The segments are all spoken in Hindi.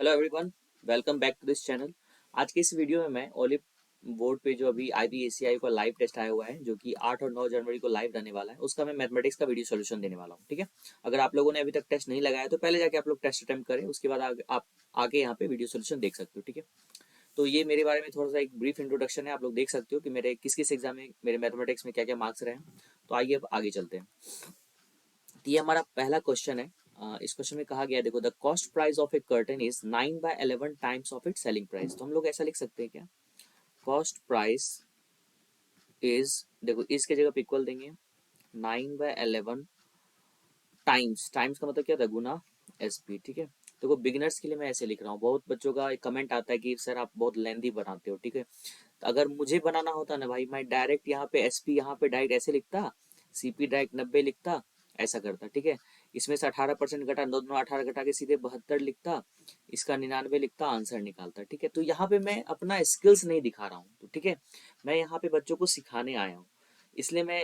Hello everyone, welcome back to this channel. आज के इस वीडियो में मैं ओलिव बोर्ड पे जो अभी IBACI का लाइव टेस्ट आया हुआ है जो कि 8 और 9 जनवरी को लाइव रहने वाला है, उसका मैं मैथमेटिक्स का वीडियो सॉल्यूशन देने वाला हूँ। ठीक है, अगर आप लोगों ने अभी तक टेस्ट नहीं लगाया तो पहले जाके आप लोग टेस्ट अटेम्प्ट करें, उसके बाद आप आके यहाँ पे वीडियो सॉल्यूशन देख सकते हो। ठीक है, तो ये मेरे बारे में थोड़ा सा एक ब्रीफ इंट्रोडक्शन है। आप लोग देख सकते हो कि मेरे किस किस एग्जाम में मेरे मैथमेटिक्स में क्या क्या मार्क्स रहे हैं। तो आइए अब आगे चलते हैं। तो ये हमारा पहला क्वेश्चन है। इस क्वेश्चन में कहा गया, देखो, the cost price of A curtain is 9/11 times of it selling price. तो हम लोग ऐसा लिख सकते हैं क्या, कॉस्ट प्राइस इज, देखो इसके जगह पे इक्वल देंगे 9/11 टाइम्स, टाइम्स का मतलब क्या था, गुना SP। ठीक है, देखो बिगिनर्स के लिए मैं ऐसे लिख रहा हूँ। बहुत बच्चों का एक कमेंट आता है कि सर आप बहुत लेंदी बनाते हो। ठीक है, तो अगर मुझे बनाना होता ना भाई, मैं डायरेक्ट यहाँ पे SP यहाँ पे डायरेक्ट ऐसे लिखता, CP डायरेक्ट 90 लिखता, ऐसा करता। ठीक है, इसमें से 18% घटा, दोनों 18 घटा के सीधे 72 लिखता, इसका 99 लिखता, आंसर निकालता। ठीक है, तो यहाँ पे मैं अपना स्किल्स नहीं दिखा रहा हूँ। तो ठीक है, मैं यहाँ पे बच्चों को सिखाने आया हूँ, इसलिए मैं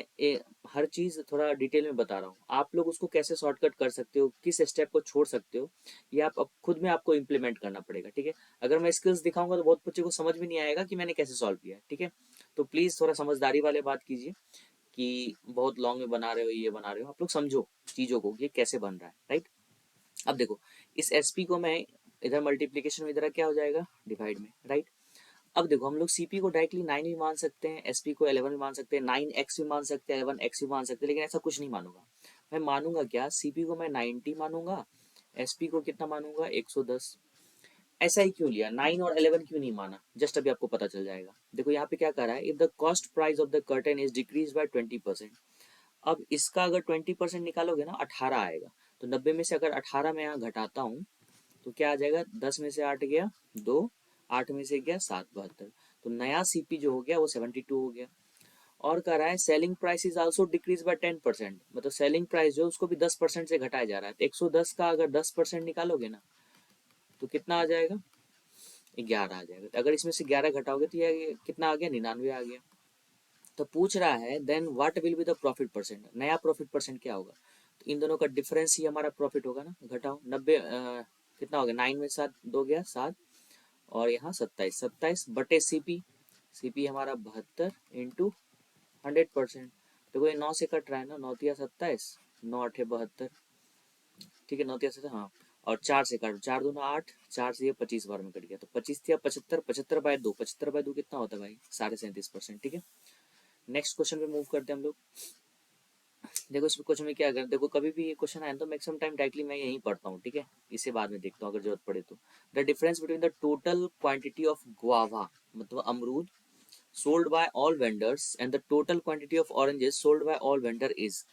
हर चीज़ थोड़ा डिटेल में बता रहा हूँ। आप लोग उसको कैसे शॉर्टकट कर सकते हो, किस स्टेप को छोड़ सकते हो, ये आप अब खुद में आपको इम्प्लीमेंट करना पड़ेगा। ठीक है, अगर मैं स्किल्स दिखाऊंगा तो बहुत बच्चे को समझ में नहीं आएगा कि मैंने कैसे सॉल्व किया है। ठीक है, तो प्लीज़ थोड़ा समझदारी वाले बात कीजिए कि बहुत लॉन्ग में बना रहे हो, ये बना रहे हो, आप लोग समझो चीज़ों को, ये कैसे बन रहा है। राइट, अब देखो इस SP को मैं इधर मल्टीप्लीकेशन में, इधर क्या हो जाएगा, डिवाइड में। राइट, अब देखो हम लोग CP को डायरेक्टली 9 भी मान सकते हैं, SP को 11 भी मान सकते हैं, 9x भी मान सकते हैं, 11x भी मान सकते हैं, लेकिन ऐसा कुछ नहीं मानूंगा। मैं मानूंगा क्या, CP को मैं 90 मानूंगा, SP को कितना मानूंगा, 110। ऐसा ही क्यों लिया, 9 और 11 क्यों नहीं माना, जस्ट अभी आपको पता चल जाएगा। देखो यहाँ पे क्या कर रहा है, if the cost price of the curtain is decrease by 20%। अब इसका अगर 20% निकालोगे ना, 18 आएगा। तो 90 में से अगर 18 में यहाँ घटाता हूँ तो क्या आ जाएगा, 10 में से 8 गया 2, 8 में से गया 7, 72। तो नया CP जो हो गया वो 72 हो गया। और कह रहा है selling price is also decrease by 10%, मतलब सेलिंग प्राइस जो है उसको भी 10% से घटाया जा रहा है। तो 110 का अगर 10% निकालोगे ना तो कितना आ जाएगा, 11 आ जाएगा। तो अगर इसमें से 11 घटाओगे तो ये कितना आ गया, 99 आ गया। तो पूछ रहा है then what will be the profit percent, नया प्रॉफिट परसेंट क्या होगा। तो इन दोनों का डिफरेंस ही हमारा प्रॉफिट होगा ना। घटाओ 90, कितना हो गया, 9 में 7 2 गया 7, और यहाँ 27, 27 बटे CP, CP हमारा 72 इंटू 100%। देखो ये 9 से कट रहा है ना, 9 तिया 27, 9 आठे 72। ठीक है, 9 तिया 27, हाँ, और 4 से काटो, 4 दूना 8, 4 से ये 25 बार में कट गया, तो 25 तिया 75, 75/2, 75/2 कितना होता है भाई, 37.5%। ठीक है, नेक्स्ट क्वेश्चन पे मूव करते हैं हम लोग। देखो इस क्वेश्चन में क्या कर, देखो कभी भी ये क्वेश्चन आए तो मैक्सिमम टाइम डायरेक्टली मैं यहीं पढ़ता हूँ। ठीक है, इसे बाद में देखता हूँ अगर जरूरत पड़े तो। The difference between the total quantity of guava, मतलब अमरूद, sold by all vendors and the total quantity of oranges sold by all vendor is,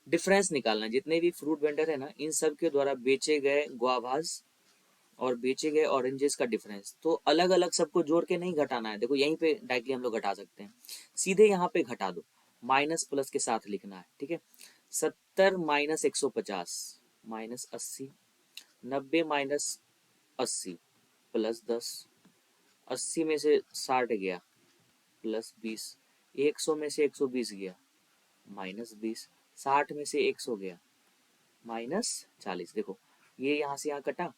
difference निकालना, जितने भी फ्रूट वेंडर है ना, इन सब के द्वारा बेचे गए गुआवाज और बेचे गए ऑरेंजेस का डिफरेंस। तो अलग अलग सबको जोड़ के नहीं घटाना है, देखो यहीं पे डायरेक्टली हम लोग घटा सकते हैं, सीधे यहाँ पे घटा दो, माइनस प्लस के साथ लिखना है। ठीक है, 70 माइनस 150 माइनस 80, 90 माइनस 80 प्लस 10, 80 में से 60 गया प्लस 20, 100 में से 120 गया माइनस 20, 60 में से 100 गया माइनस 40। देखो ये यहाँ से यहाँ कटा,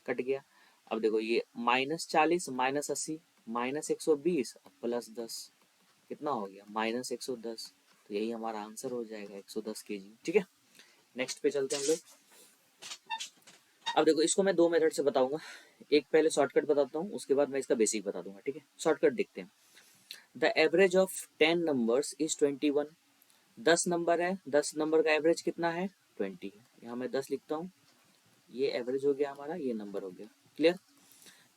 कट गया। अब देखो ये -40 -80 -120 प्लस 10, कितना हो गया, -110। तो यही हमारा आंसर हो जाएगा, 110 kg। ठीक है, नेक्स्ट पे चलते हैं हम लोग। अब देखो इसको मैं दो मेथड से बताऊंगा, एक पहले शॉर्टकट बताता हूँ, उसके बाद मैं इसका बेसिक बता दूंगा। ठीक है, शॉर्टकट देखते हैं। The average of 10 numbers is 21। 10 number है, 10 नंबर का एवरेज कितना है, 20 है। यहाँ मैं 10 लिखता हूँ, ये एवरेज हो गया हमारा, ये नंबर हो गया। क्लियर,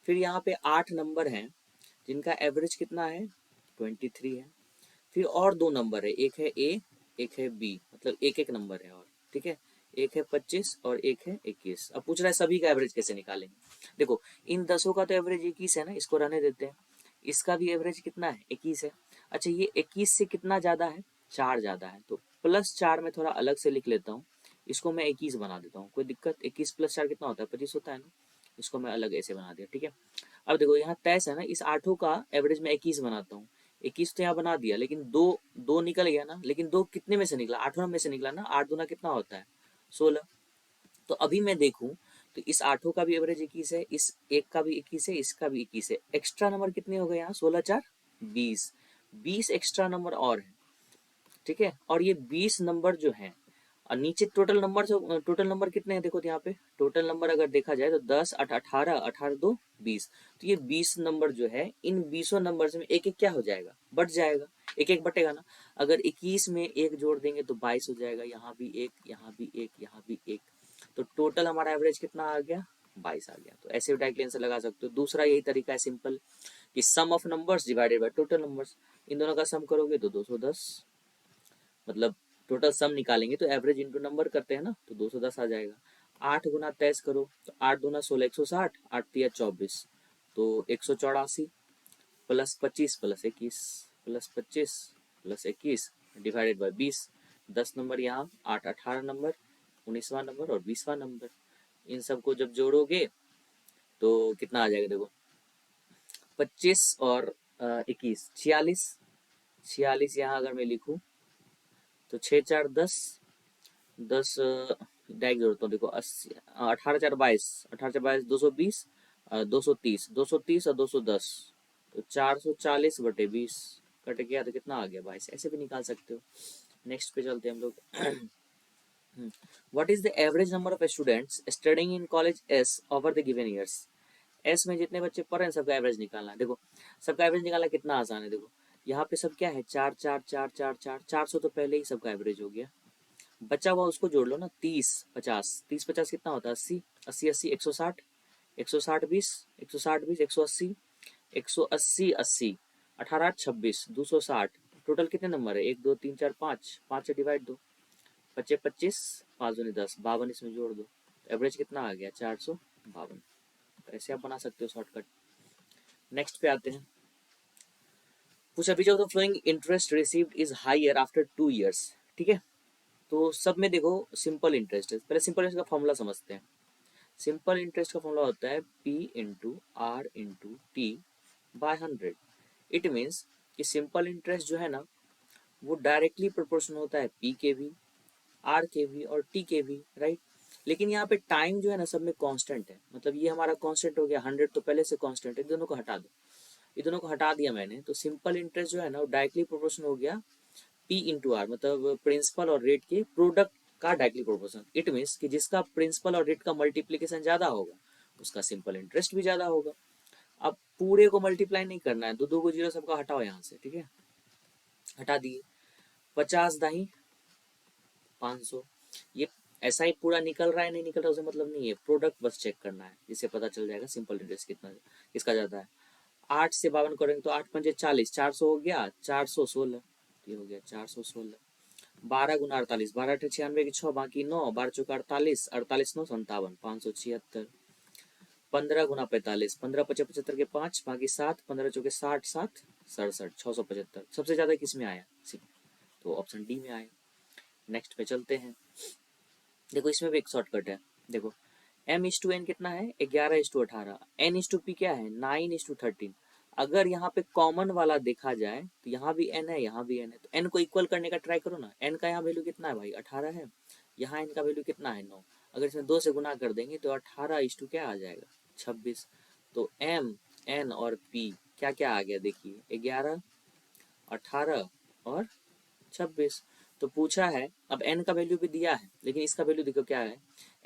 फिर यहाँ पे 8 नंबर हैं जिनका एवरेज कितना है, 23 है। फिर और दो नंबर है, एक है A, एक है B, मतलब एक एक नंबर है और। ठीक है, एक है 25 और एक है 21। अब पूछ रहा है सभी का एवरेज कैसे निकालेंगे। देखो इन 10 का तो एवरेज 21 है ना, इसको रहने देते हैं। इसका भी एवरेज कितना है, 21 है। अच्छा ये 21 से कितना ज़्यादा है, 4 ज़्यादा है, तो +4 में थोड़ा अलग से लिख लेता हूँ, इसको मैं 21 बना देता हूँ, कोई दिक्कत। 21 + 4 कितना होता है, 25 होता है ना, इसको मैं अलग ऐसे बना दिया। ठीक है, अब देखो यहाँ 23 है ना, इस 8 का एवरेज मैं 21 बनाता हूँ। 21 तो यहाँ बना दिया, लेकिन दो दो निकल गया ना, लेकिन दो कितने में से निकला, 8 में से निकला ना, 8 दूना कितना होता है, 16। तो अभी मैं देखूं तो इस 8 का भी एवरेज 21 है, इस एक का भी 21 है, इसका भी 21 है। एक्स्ट्रा नंबर कितने हो गए यहाँ? 16 4 20, 20 एक्स्ट्रा नंबर और है, ठीक है। और ये 20 नंबर जो है, और नीचे टोटल नंबर कितने हैं देखो, यहाँ पे टोटल नंबर अगर देखा जाए तो 10 8 18 18 2 20। तो ये 20 नंबर जो है, इन 20 नंबर से एक एक क्या हो जाएगा? बढ़ जाएगा, एक एक बटेगा ना। अगर 21 में एक जोड़ देंगे तो 22 हो जाएगा, यहाँ भी एक, यहाँ भी एक, यहाँ भी एक। तो टोटल हमारा एवरेज कितना आ गया? 22 आ गया। तो ऐसे डायरेक्टली आंसर लगा सकते हो। दूसरा यही तरीका है सिंपल, कि sum of numbers divided by total numbers. इन दोनों का सम करोगे तो 210, मतलब टोटल सम निकालेंगे तो एवरेज इंटू नंबर करते हैं ना, तो 210 आ जाएगा। 8 गुना 23 करो तो 8 दूना 16 160, 8 तिया 24, तो 184 plus 25 plus 21 plus 25 plus 21 divided by 20। 10 number यहाँ, 8 18 नंबर, 19वां नंबर और 20वां नंबर। इन सबको जब जोड़ोगे तो कितना आ जाएगा देखो, 25 और 21 46। 46 यहाँ अगर मैं लिखूं तो 6 4 10, 10 डायरेक्ट जोड़ता हूँ देखो, 80 18 4 22, 18 4 22 220, 230, 230 और 210, तो 440 बटे 20 कट गया तो कितना आ गया? 22। ऐसे भी निकाल सकते हो। नेक्स्ट पे चलते हैं हम लोग। What is the average number of students studying in college S over the given years? S में जितने बच्चे पढ़ रहे हैं सबका एवरेज निकालना है। देखो सबका एवरेज निकालना कितना आसान है। देखो यहाँ पे सब क्या है, 4 4 4 4 4 400, तो पहले ही सबका एवरेज हो गया। बचा हुआ उसको जोड़ लो ना, 30 50, 30 50 कितना होता है? 80, 80 80 160, 160 20, 160 20 180, 180 80, 18 26 260। टोटल कितने नंबर है? 1 2 3 4 5, 5 से डिवाइड दो, 25 25, 5 दूनी 10, 52 इसमें जोड़ दो, एवरेज कितना आ गया? 452। तो ऐसे आप बना सकते हो शॉर्टकट। नेक्स्ट पे आते हैं। पूछा which of the following interest received is higher after 2 years, ठीक है। तो सब में देखो सिंपल इंटरेस्ट है। पहले सिंपल इंटरेस्ट का फॉर्मूला समझते हैं। सिंपल इंटरेस्ट का फॉर्मूला होता है P into R into T by 100। It means कि सिंपल इंटरेस्ट जो है ना, वो डायरेक्टली प्रोपोर्शनल होता है P के भी, R के भी और T के भी, राइट। लेकिन यहाँ पे टाइम जो है ना सब में कांस्टेंट है। मतलब ये हमारा कांस्टेंट हो गया 100, तो पहले से कांस्टेंट है, दोनों को हटा दो। ये दोनों को हटा दिया मैंने, तो सिंपल इंटरेस्ट जो है ना वो डायरेक्टली प्रोपोर्शनल हो गया P इंटू आर, मतलब प्रिंसिपल और रेट के प्रोडक्ट का डायरेक्टली प्रोपोर्शनल। इट मीन्स कि जिसका प्रिंसिपल और रेट का मल्टीप्लीकेशन ज्यादा होगा उसका सिंपल इंटरेस्ट भी ज्यादा होगा। अब पूरे को मल्टीप्लाई नहीं करना है, दो दो को जीरो सबका हटाओ यहाँ से, ठीक है। हटा दिए, 50 दाही 500। ये ऐसा ही पूरा निकल रहा है नहीं निकल रहा उसे मतलब नहीं है, प्रोडक्ट बस चेक करना है, इससे पता चल जाएगा सिंपल इंटरेस्ट कितना किसका ज्यादा है। 8 से 52 करेंगे तो 8 पंजे 40, 400 हो गया, 416, ये हो गया 416। 12 गुना 48, 12 अठे 96 की 6 बाकी 9, 12 चौका 48, 48 9 57, 576। 15 गुना 45, 15 पचे 75 के 5 बाकी 7, 15 चौके 60 7 67, 675। सबसे ज्यादा किस में आया? तो ऑप्शन डी में आया। नेक्स्ट पे चलते हैं। देखो इसमें भी एक शॉर्टकट है। देखो m इज टू एन कितना है? 11 is to 18। n is to P क्या है? 9 इज टू 13। अगर यहाँ पे कॉमन वाला देखा जाए तो यहाँ भी n है, यहाँ भी n है, तो n को इक्वल करने का ट्राई करो ना। n का यहाँ वैल्यू कितना है भाई? 18 है। यहाँ n का वैल्यू कितना है? 9। अगर इसमें 2 से गुना कर देंगे तो 18 इज टू क्या आ जाएगा? 26। तो m n और p क्या क्या आ गया देखिए, 11 18 और 26। तो पूछा है, अब n का वैल्यू भी दिया है लेकिन इसका वैल्यू देखो क्या है,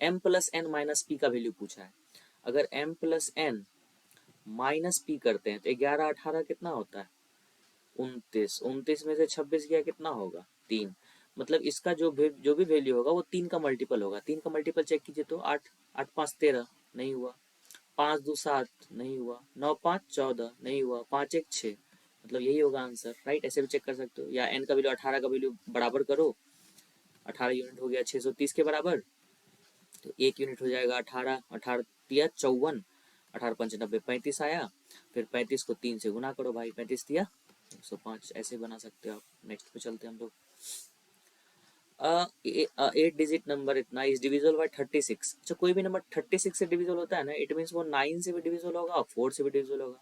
m plus N minus P का वैल्यू पूछा है। अगर m plus N minus P करते हैं तो 11 18 कितना होता है? 29। 29 में से 26 गया कितना होगा? 3। मतलब इसका जो भी वैल्यू होगा वो 3 का मल्टीपल होगा। 3 का मल्टीपल चेक कीजिए तो 8 8 5 13 नहीं हुआ, 5 2 7 नहीं हुआ, 9 5 14 नहीं हुआ, 5 1 6। मतलब यही होगा आंसर, राइट। ऐसे भी चेक कर सकते हो। या n का वैल्यू 18 का वैल्यू बराबर करो, 18 यूनिट हो गया 630 के बराबर, तो 1 यूनिट हो जाएगा 18, 18 तिया 54, 18 पंच 90 35 आया। फिर 35 को 3 से गुना करो भाई, 35 तिया 105। ऐसे बना सकते हो आप। नेक्स्ट पे चलते हैं हम लोग। 8 डिजिट नंबर इतना इज डिविजिबल बाय 36। अच्छा कोई भी नंबर 36 से डिविजिबल होता है ना, इट मीन्स वो 9 से भी डिविजिबल होगा और 4 से भी डिविजिबल होगा।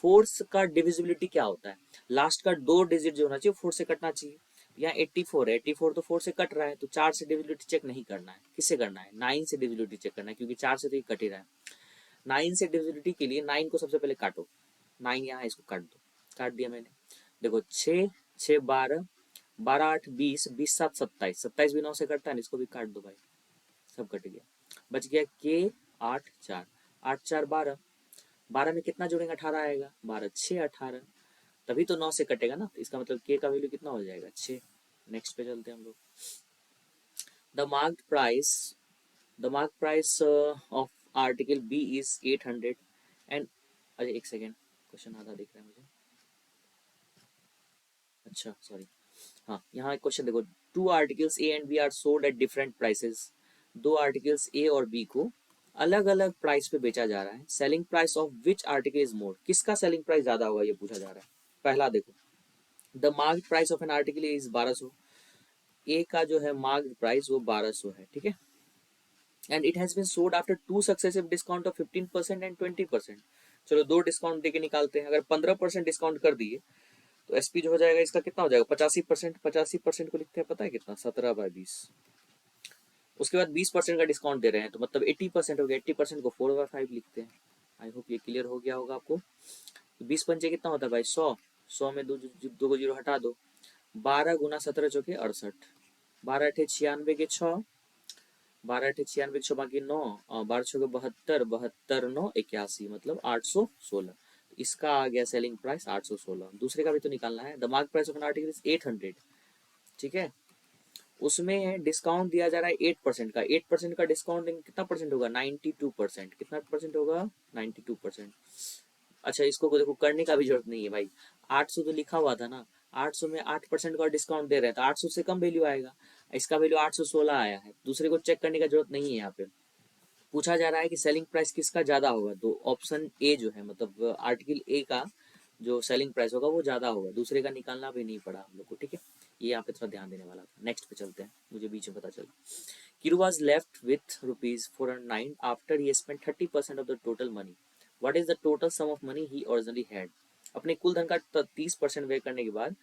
4 का डिविजिबिलिटी क्या होता है? लास्ट का 2 डिजिट जो होना चाहिए 4 से कटना चाहिए। यहाँ 84 है, 84 तो 4 से कट रहा है, तो 4 से डिविजिबिलिटी चेक नहीं करना है, किससे करना है, 9 से डिविजिबिलिटी चेक करना है, क्योंकि 4 से तो ये कट ही रहा है। 9 से डिविजिबिलिटी के लिए 9 को सबसे पहले काटो, 9 यहाँ इसको काट दो, काट दिया मैंने। देखो 6 6 12, 12 8 20, 20 7 27, 27 भी 9 से कटता है, इसको भी काट दो भाई, सब कट गया। बच गया के 8 4, 8 4 12, 12 में कितना जोड़ेंगे, 18 आएगा, 12 6 18, तभी तो 9 से कटेगा ना, तो इसका मतलब के का वैल्यू कितना हो जाएगा, 6। नेक्स्ट पे चलते हैं हम लोग। The marked price, the mark price of article B is 800 and, अरे एक सेकेंड, क्वेश्चन आधा दिख रहा है मुझे, अच्छा सॉरी, हाँ यहाँ एक क्वेश्चन देखो, two articles A and B are sold at different prices, दो आर्टिकल्स ए और बी को अलग अलग प्राइस पे बेचा जा रहा है, selling price of which article is more, किसका सेलिंग प्राइस ज्यादा होगा ये पूछा जा रहा है। पहला देखो, the mark price of an article is 1200, ए का जो है मार्क प्राइस वो 1200 है, ठीक है, and it has been sold after two successive discount of 15% and 20%। चलो दो डिस्काउंट देके निकालते हैं, अगर 15% डिस्काउंट कर दिए तो एसपी जो हो जाएगा इसका कितना हो जाएगा, 85%, 85% को लिखते हैं पता है कितना, 17/20। उसके बाद 20% का डिस्काउंट दे रहे हैं, तो मतलब 80% हो गया, 80% को 4/5 लिखते हैं। आई होप ये क्लियर हो गया होगा आपको। 20 पंचे कितना होता है भाई, 100, 100 में दो को जीरो हटा दो, 12 गुना 17 चौके 68, 12 अठे 96 के 6, 12 अठे 96 के 6 बाकी 9, 12 छः 72, 72 9 81, मतलब 816, इसका आ गया सेलिंग प्राइस 816। दूसरे का भी तो निकालना है, the mark price of an article is 800, ठीक है, उसमें डिस्काउंट दिया जा रहा है 8% का, 8% का डिस्काउंट कितना परसेंट होगा, 92%, कितना परसेंट होगा, 92%। अच्छा इसको देखो करने का भी जरूरत नहीं है भाई, 800 तो लिखा हुआ था ना, 800 में 8% का डिस्काउंट दे रहे हैं, तो 800 से कम वैल्यू आएगा, इसका वैल्यू 816 आया है, दूसरे को चेक करने का जरूरत नहीं है। यहाँ पे पूछा जा रहा है कि सेलिंग प्राइस किसका ज्यादा होगा, तो ऑप्शन ए जो है, मतलब आर्टिकल ए का जो सेलिंग प्राइस होगा वो ज्यादा होगा, दूसरे का निकालना भी नहीं पड़ा हम लोग को, ठीक है, ये यहाँ पे थोड़ा ध्यान देने वाला था। नेक्स्ट पे चलते हैं, मुझे बीच में पता चला। Kiru was left with rupees 409 after he spent 30% of the total money. What is the total sum of money he originally had? अपने कुल धन का 30% व्यय करने के बाद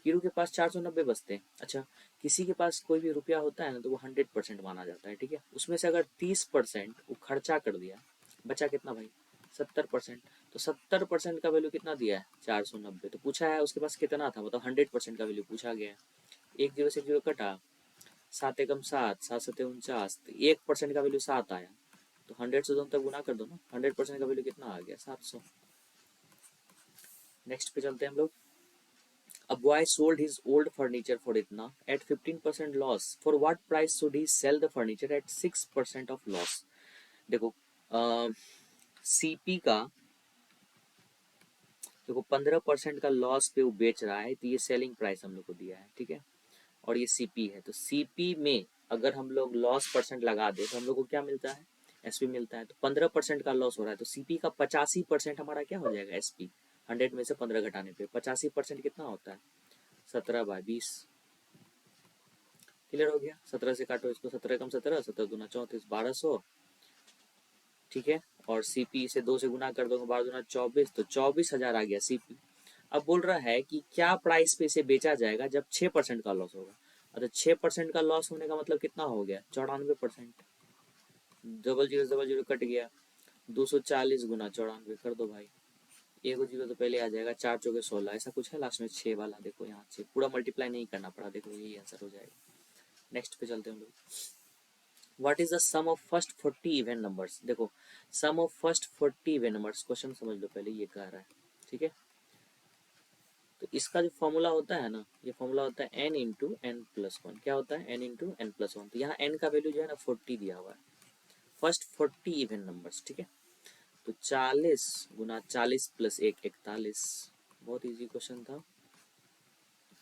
कीरू के पास 490 बचते हैं। अच्छा किसी के पास कोई भी रुपया होता है ना तो वो 100% माना जाता है, ठीक है, उसमें से अगर 30% वो खर्चा कर दिया, बचा कितना भाई, 70%, तो 70% का वैल्यू कितना दिया है, 490। तो पूछा है उसके पास कितना था, मतलब 100% का वैल्यू पूछा गया है। एक जीरो से जीरो कटा, 7 एकम 7, 7 सते 49, तो 1% का वैल्यू 7 आया, तो 100 से दोनों तक गुना कर दो ना, 100% का वैल्यू कितना आ गया, 700। नेक्स्ट पे चलते हैं हम लोग। A boy sold his old furniture for इतना at 15% loss. For what price should he sell the furniture at 6% of loss? देखो सीपी का देखो 15% का लॉस पे वो बेच रहा है, तो ये सेलिंग प्राइस हम लोग को दिया है, ठीक है, और ये सीपी है, तो सीपी में अगर हम लोग लॉस परसेंट लगा दे तो हम लोग को क्या मिलता है, एसपी मिलता है, तो 15% का लॉस हो रहा है, तो सीपी का 85% हमारा क्या हो जाएगा, एसपी। 100 में से 15 घटाने पे 85% कितना होता है, 17/20। क्लियर हो गया, 17 से काटो इसको, 17 कम 17, 17 दूना 34, 1200, ठीक है, और सीपी से 2 से गुना कर दोगे, 12 दूना 24, तो 24,000 आ गया सीपी। अब बोल रहा है कि क्या प्राइस पे इसे बेचा जाएगा जब 6% का लॉस होगा, अच्छा 6% का लॉस होने का मतलब कितना हो गया, 94%, डबल जीरो कट गया, 240 गुना 94 कर दो भाई, एक जीरो तो पहले आ जाएगा, 4 चौके 16, ऐसा कुछ है लास्ट में 6 वाला, देखो यहाँ से पूरा मल्टीप्लाई नहीं करना पड़ा, देखो यही आंसर हो जाएगा। नेक्स्ट पे चलते हैं हम लोग। What is the sum of first 40 even numbers, देखो sum of first 40 even numbers, question समझ लो पहले, ये कह रहा है, ठीक है, तो इसका जो फॉर्मूला होता है ना, ये फॉर्मूला होता है n into N plus one, क्या होता है n into N plus one, तो यहाँ n का वैल्यू जो है ना 40 दिया हुआ है, फर्स्ट 40 इवन नंबर्स, ठीक है, तो 40 गुना 40 प्लस 1 41, बहुत इजी क्वेश्चन था,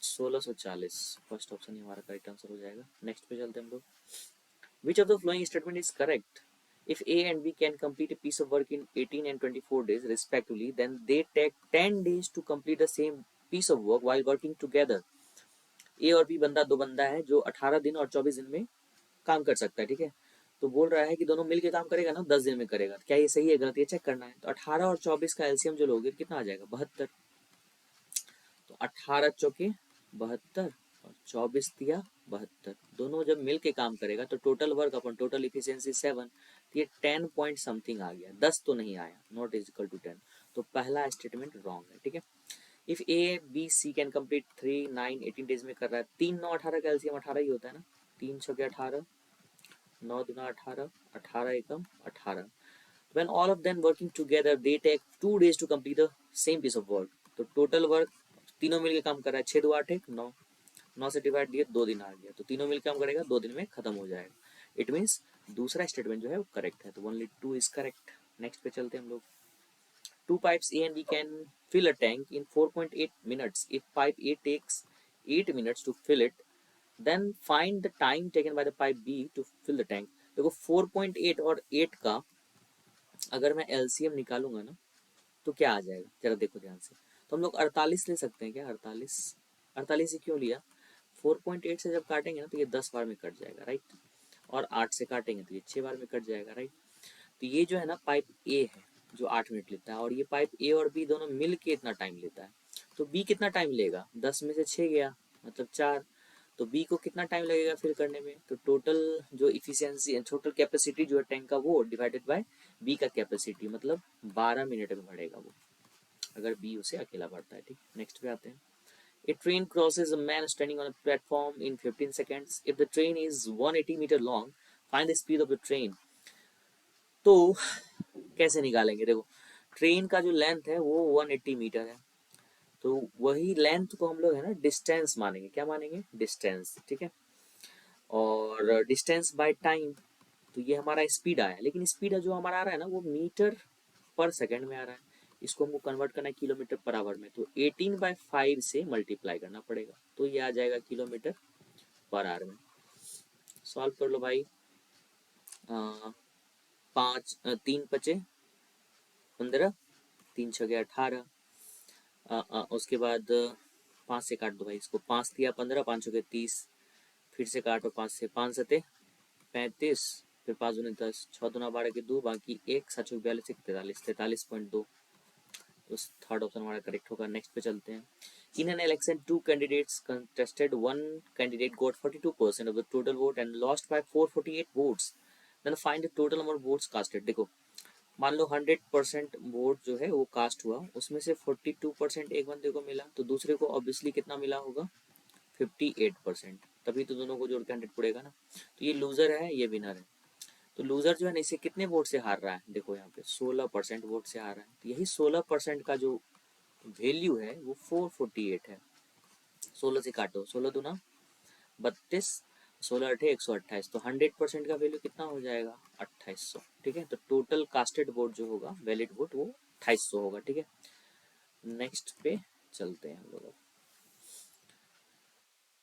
1640, फर्स्ट ऑप्शन ही हमारा करेक्ट आंसर हो जाएगा। नेक्स्ट पे चलते हैं हम लोग। विच of the following statement is correct, if A and B can complete a piece of work in 18 and 24 days respectively, then they take 10 days to complete the same piece of work while working together. ए और बी बंदा दो बंदा है जो 18 दिन और 24 दिन में काम कर सकता है, ठीक है, तो बोल रहा है कि दोनों मिलके काम करेगा ना 10 दिन में करेगा, क्या ये सही है गलत, ये चेक करना है। तो 18 और 24 का एलसीएम जो लोगे कितना आ जाएगा, 72, तो 18 चौके 72 और 24 दिया 72, दोनों जब मिल के काम करेगा तो टोटल वर्क अपन टोटल इफिशियंसी 7, ये 10 पॉइंट समथिंग आ गया, 10 तो नहीं आया, नॉट इज इक्वल टू 10, तो पहला स्टेटमेंट रॉन्ग है। ठीक है, if A B C can complete 3 9 18 days में कर रहा है, 3 9 18 का एलसीएम 18 ही होता है ना, 3 6 18, 9 दूना 18, 18 एकम 18, when all of them working together they take 2 days to complete the same piece of work, तो टोटल वर्क तीनों मिलके काम कर रहा है, 6 2 8 1 9, 9 से डिवाइड दिए 2 दिन आ गया, तो तीनों मिलकर काम करेगा 2 दिन में खत्म हो जाएगा। इट मीन्स दूसरा स्टेटमेंट जो है वो करेक्ट है, तो ओनली 2 इज करेक्ट। नेक्स्ट पे चलते हैं हम लोग। Two pipes A and B can fill a tank in 4.8 minutes. If pipe A takes 8 minutes to fill it, then find the time taken by the pipe B to fill the tank. देखो 4.8 और 8 का अगर मैं एलसीएम निकालूंगा ना तो क्या आ जाएगा, जरा देखो ध्यान से। तो हम लोग 48 ले सकते हैं क्या, 48, 48 ही क्यों लिया, 4.8 से जब काटेंगे ना तो ये 10 बार में कट जाएगा, राइट, और 8 से काटेंगे तो ये 6 बार में कट जाएगा, राइट। तो ये जो है ना पाइप ए है जो 8 मिनट लेता है, और ये पाइप ए और बी दोनों मिल के इतना टाइम लेता है, तो बी कितना टाइम लेगा, 10 में से 6 गया मतलब 4, तो बी को कितना टाइम लगेगा फिल करने में, तो टोटल जो इफिशियंसी टोटल कैपेसिटी जो है टैंक का वो डिवाइडेड बाय बी का कैपेसिटी, मतलब 12 मिनट में भरेगा वो, अगर बी उसे अकेला भरता है। ठीक, नेक्स्ट पे आते हैं। A train crosses a man standing on a platform in 15 seconds. If the train is 180 meter long, find the speed of the train. तो कैसे निकालेंगे, देखो ट्रेन का जो लेंथ है वो 180 मीटर है, तो वही लेंथ को हम लोग है ना डिस्टेंस मानेंगे, क्या मानेंगे, डिस्टेंस। ठीक है, और डिस्टेंस बाय टाइम, तो ये हमारा स्पीड आया, लेकिन स्पीड जो हमारा आ रहा है ना वो मीटर पर सेकंड में आ रहा है, इसको हमको कन्वर्ट करना है किलोमीटर पर आवर में, तो 18/5 से मल्टीप्लाई करना पड़ेगा, तो ये आ जाएगा किलोमीटर पर आवर में। सॉल्व कर लो भाई, 3 पचे 15, 3 छः 18, उसके बाद 5 से काट दो भाई इसको, 5 दिया 15, 5 छः 30, फिर से काटो 5 से, 5 सते 35, फिर 5 दूनी 10, 6 दूना 12 के 2, बाकी 1 7 छः 42 43, 43.2, तो थर्ड ऑप्शन हमारा करेक्ट होगा। नेक्स्ट पे चलते हैं। In an election 2 candidates contested, one candidate got 42% of the total vote and lost by 448 votes, then find the total number of votes casted। देखो मान लो 100% वोट जो है वो कास्ट हुआ, उसमें से 42% एक बंदे को मिला, तो दूसरे को ऑब्वियसली कितना मिला होगा, 58%, तभी तो दोनों को जोड़ के 100 पड़ेगा ना, तो ये लूजर है ये विनर है, तो लूजर जो है ना इसे कितने वोट से हार रहा है, देखो यहाँ पे 16% वोट से हार रहा है, तो यही 16% का जो वैल्यू है वो 448 है। 16 से काटो, 16 दूना 32, 16 अठे 128, तो 100% का वैल्यू कितना हो जाएगा, 2800। ठीक है, तो टोटल कास्टेड वोट जो होगा वैलिड वोट वो 2800 होगा। ठीक है, नेक्स्ट पे चलते हैं हम लोग।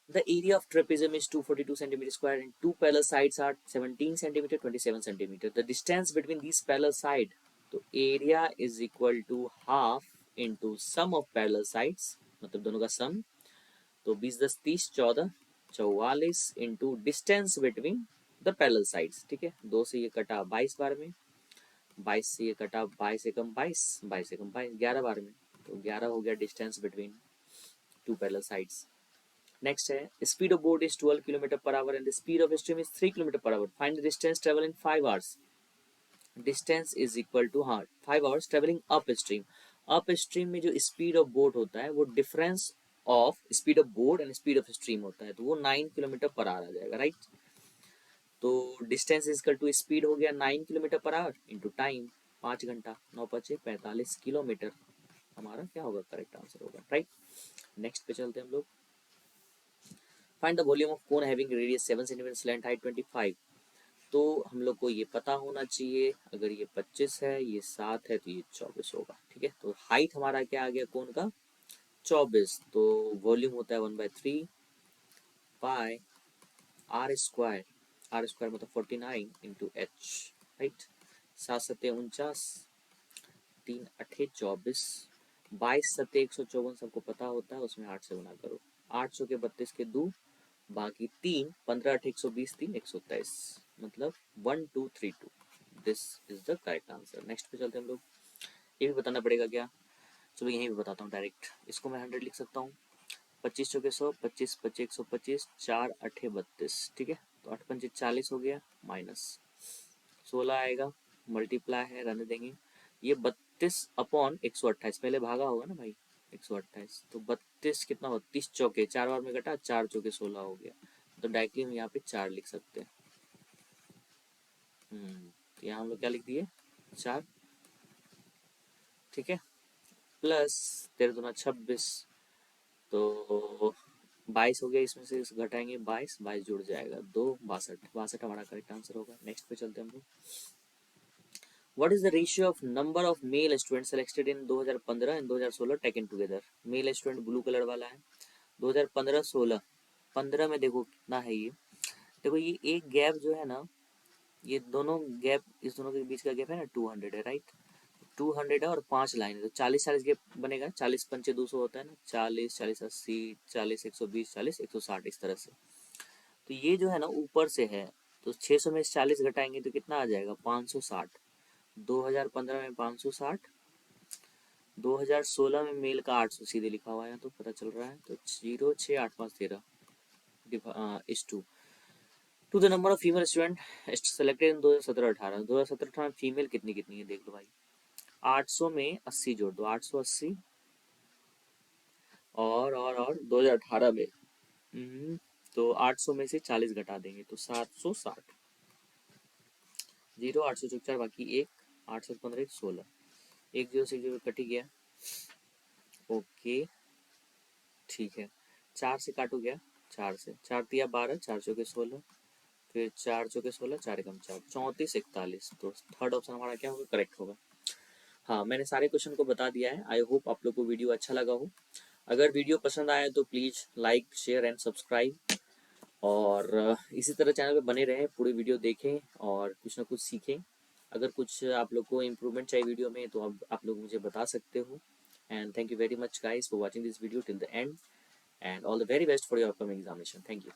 The area of trapezium is 242 centimeter square and two parallel sides are 17 centimeter 27 centimeter. The distance between these parallel side, तो area is equal to half into sum of parallel sides, मतलब दोनों का सम, तो 20 10 30 14 44 into distance between the parallel sides. ठीक है, 2 से ये कटा 22 बार में, 22 से ये कटा 22 एकम 22, 22 एकम 22, 11 बार में, तो 11 हो गया distance between two parallel sides. Next है, speed of boat is 12 kilometre per hour and the speed of stream is 3 kilometre per hour, find the distance travel in 5 hours. Distance is equal to 5 hours travelling up stream. Up stream में जो स्पीड ऑफ बोट होता है वो difference of speed of boat and speed of stream होता है, तो वो 9 किलोमीटर पर आवर आ जाएगा, राइट। तो distance is equal to speed हो गया 9 kilometre per our into time 5 घंटा, 9 5 45 किलोमीटर, हमारा क्या होगा, करेक्ट आंसर होगा, राइट। नेक्स्ट पे चलते हैं हम लोग। Find the volume of cone having radius 7 centimetre, slant height 25। तो हम लोग को ये पता होना चाहिए, अगर ये 25 है ये 7 है तो ये 24 होगा। ठीक है, तो हाइट हमारा क्या आ गया कोन का, 24, तो वॉल्यूम होता है 1/3 पाई आर स्क्वायर मतलब 49 इंटू एच, राइट। 7 सत्ते 49, 3 अठे 24, 22 सत्ते 154 सबको पता होता है, उसमें 8 से गुना करो, 800 के 32 के 2, बाकी 3, 15 अठे 120, 3 123, मतलब 1232, this is the correct answer. Next पे चलते हैं हम लोग। ये भी बताना पड़ेगा क्या, चलो यहीं भी बताता हूँ डायरेक्ट, इसको मैं 100 लिख सकता हूँ, 25 चौके 100, 25 25 125, 4 8 32, ठीक है। तो 8 पंचे 40 हो गया, माइनस 16 आएगा, मल्टीप्लाई है, रहने देंगे। ये 32/128, पहले भागा होगा ना भाई, 128, तो 32 कितना हो, 30 चौके, 4 बार में घटा, 4 चौके 16 हो गया। तो डायरेक्टली हम यहाँ पे 4 लिख सकते हैं। तो यहाँ हम लोग क्या लिख दिए, 4, ठीक है। प्लस 13 दूना 26, तो 22 हो गया, इसमें से घटाएंगे 22, 22 जुड़ जाएगा 2, 62, 62 हमारा करेक्ट आंसर होगा। नेक्स्ट पे चलते हैं हम लोग। What is the ratio of number of male students selected in 2015 and 2016 taken together? Male student blue colour वाला है, 2015-16, 15 में देखो कितना है ये, देखो ये एक गैप जो है ना, ये दोनों गैप, इस दोनों के बीच का गैप है ना 200 है, राइट। 200 है और 5 लाइन है, तो 40-40 गैप बनेगा, 40 पंचे 200 होता है ना, 40 40 80, 40 120, 40 160, इस तरह से। तो ये जो है ना ऊपर से है, तो 600 में 40 घटाएंगे तो कितना आ जाएगा, 560। 2015 में 560, 2016 में मेल का 800 सीधे लिखा हुआ है तो पता चल रहा है, तो 0 6 8 5 13 is to the number of female student selected in 2017-18, 2017-18 में फीमेल कितनी कितनी है देख लो भाई। 800 में 80 जोड़ दो, 880, और 2018 में तो 800 में से 40 घटा देंगे तो 760, 0 800 4 बाकी 1, 815 16, 1 0 से 0 कट ही गया, ओके ठीक है। 4 से काटो गया, 4 से 4 दिया 12, 4 चौके 16, फिर 4 चौके 16, 4 एकम 4, 34 41, तो थर्ड ऑप्शन हमारा क्या होगा, करेक्ट होगा। हाँ, मैंने सारे क्वेश्चन को बता दिया है। आई होप आप लोग को वीडियो अच्छा लगा हो। अगर वीडियो पसंद आया तो please like share and subscribe, और इसी तरह चैनल पे बने रहें, पूरी वीडियो देखें और कुछ ना कुछ सीखें। अगर कुछ आप लोग को इम्प्रूवमेंट चाहिए वीडियो में तो आप लोग मुझे बता सकते हो। And thank you very much guys for watching this video till the end, and all the very best for your upcoming examination. Thank you.